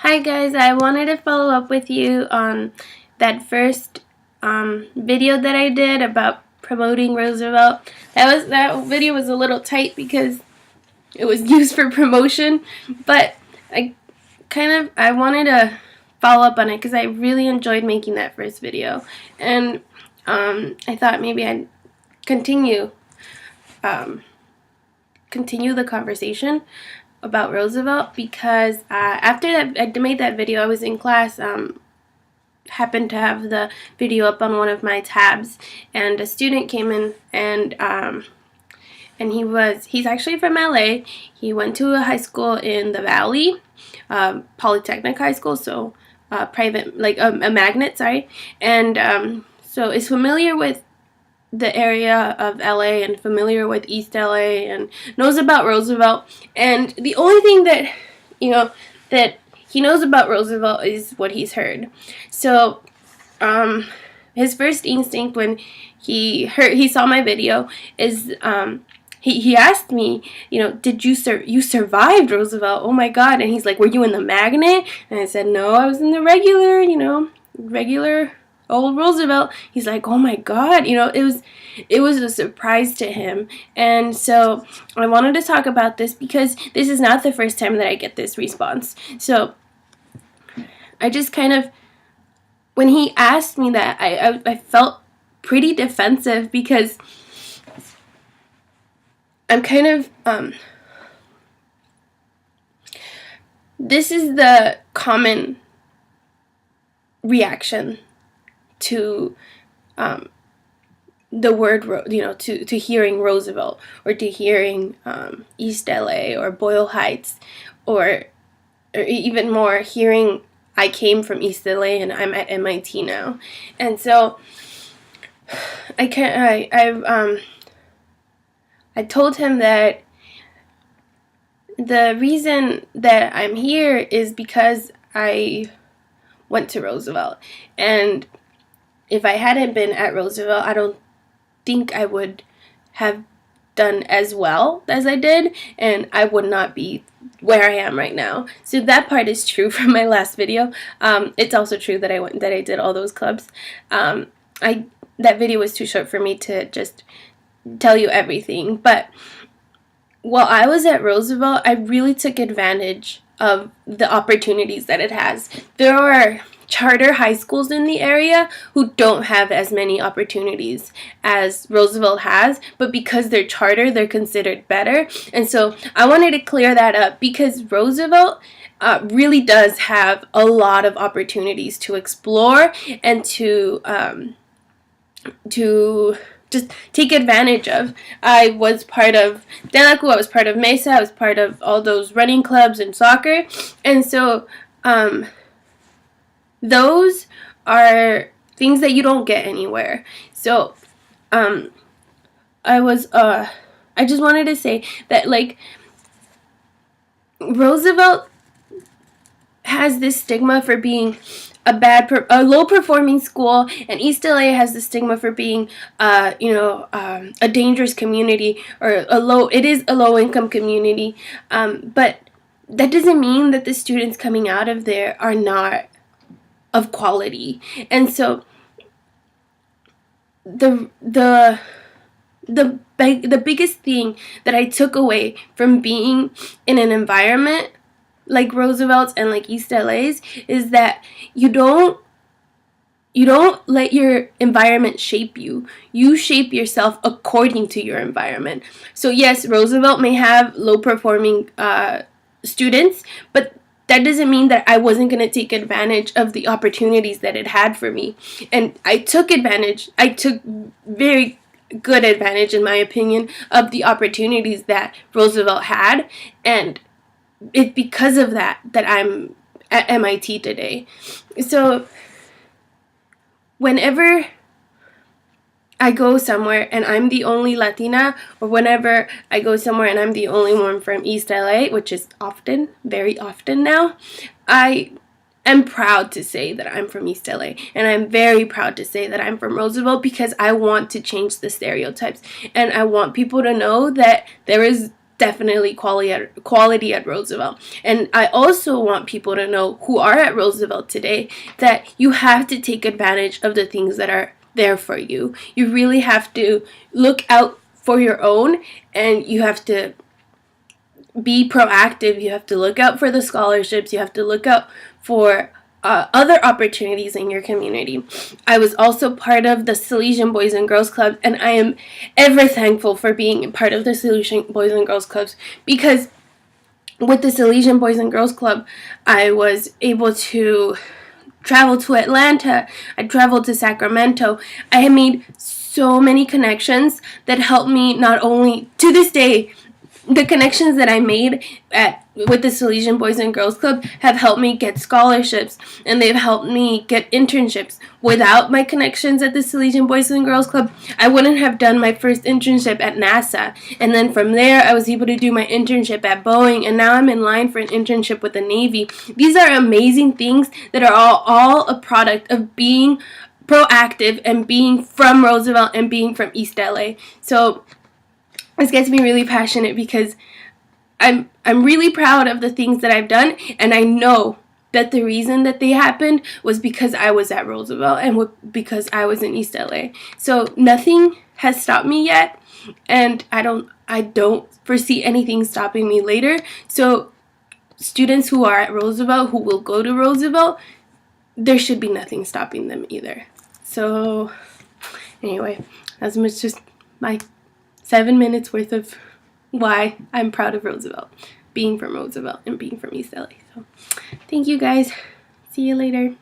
Hi guys, I wanted to follow up with you on that first video that I did about promoting Roosevelt. That video was a little tight because it was used for promotion, but I wanted to follow up on it because I really enjoyed making that first video, and I thought maybe I'd continue the conversation about Roosevelt because after that I made that video, I was in class, happened to have the video up on one of my tabs, and a student came in and he's actually from LA. He went to a high school in the Valley, Polytechnic High School, so private, like a magnet, sorry, and so is familiar with the area of LA and familiar with East LA and knows about Roosevelt. And the only thing that that he knows about Roosevelt is what he's heard. So his first instinct when he saw my video is he asked me, did you survived Roosevelt? Oh my God. And he's like, were you in the magnet? And I said, no, I was in the regular old Roosevelt. He's like, oh my God, it was a surprise to him. And so I wanted to talk about this because this is not the first time that I get this response. So I just when he asked me that, I felt pretty defensive because I'm this is the common reaction to the word, to hearing Roosevelt, or to hearing East LA or Boyle Heights, or even more, hearing I came from East LA and I'm at MIT now. And so I told him that the reason that I'm here is because I went to Roosevelt, and if I hadn't been at Roosevelt, I don't think I would have done as well as I did, and I would not be where I am right now. So that part is true from my last video. It's also true that I did all those clubs. That video was too short for me to just tell you everything. But while I was at Roosevelt, I really took advantage of the opportunities that it has. There are charter high schools in the area who don't have as many opportunities as Roosevelt has, but because they're charter, they're considered better. And so I wanted to clear that up because Roosevelt really does have a lot of opportunities to explore and to just take advantage of. I was part of Delaku, I was part of Mesa, I was part of all those running clubs and soccer, and so those are things that you don't get anywhere. So I just wanted to say that, like, Roosevelt has this stigma for being a low-performing school, and East LA has the stigma for being, a dangerous community, or it is a low-income community. But that doesn't mean that the students coming out of there are not of quality. And so the biggest thing that I took away from being in an environment like Roosevelt's and like East LA's is that you don't let your environment shape you. You shape yourself according to your environment. So yes, Roosevelt may have low-performing students, but that doesn't mean that I wasn't going to take advantage of the opportunities that it had for me. And I took advantage. I took very good advantage, in my opinion, of the opportunities that Roosevelt had. And it's because of that I'm at MIT today. So whenever I go somewhere and I'm the only Latina, or whenever I go somewhere and I'm the only one from East LA, which is often, very often now, I am proud to say that I'm from East LA, and I'm very proud to say that I'm from Roosevelt because I want to change the stereotypes, and I want people to know that there is definitely quality at Roosevelt. And I also want people to know who are at Roosevelt today that you have to take advantage of the things that are there for you. You really have to look out for your own, and you have to be proactive. You have to look out for the scholarships. You have to look out for other opportunities in your community. I was also part of the Salesian Boys and Girls Club, and I am ever thankful for being part of the Salesian Boys and Girls Clubs, because with the Salesian Boys and Girls Club, I was able to travel to Atlanta. I traveled to Sacramento. I made so many connections that helped me, not only to this day. The connections that I made with the Salesian Boys and Girls Club have helped me get scholarships, and they've helped me get internships. Without my connections at the Salesian Boys and Girls Club, I wouldn't have done my first internship at NASA. And then from there, I was able to do my internship at Boeing, and now I'm in line for an internship with the Navy. These are amazing things that are all a product of being proactive and being from Roosevelt and being from East LA. So this gets me really passionate, because I'm really proud of the things that I've done, and I know that the reason that they happened was because I was at Roosevelt and because I was in East LA. So nothing has stopped me yet, and I don't foresee anything stopping me later. So students who are at Roosevelt, who will go to Roosevelt, there should be nothing stopping them either. So anyway, that's much just my 7 minutes worth of why I'm proud of Roosevelt, being from Roosevelt and being from East LA. So thank you guys. See you later.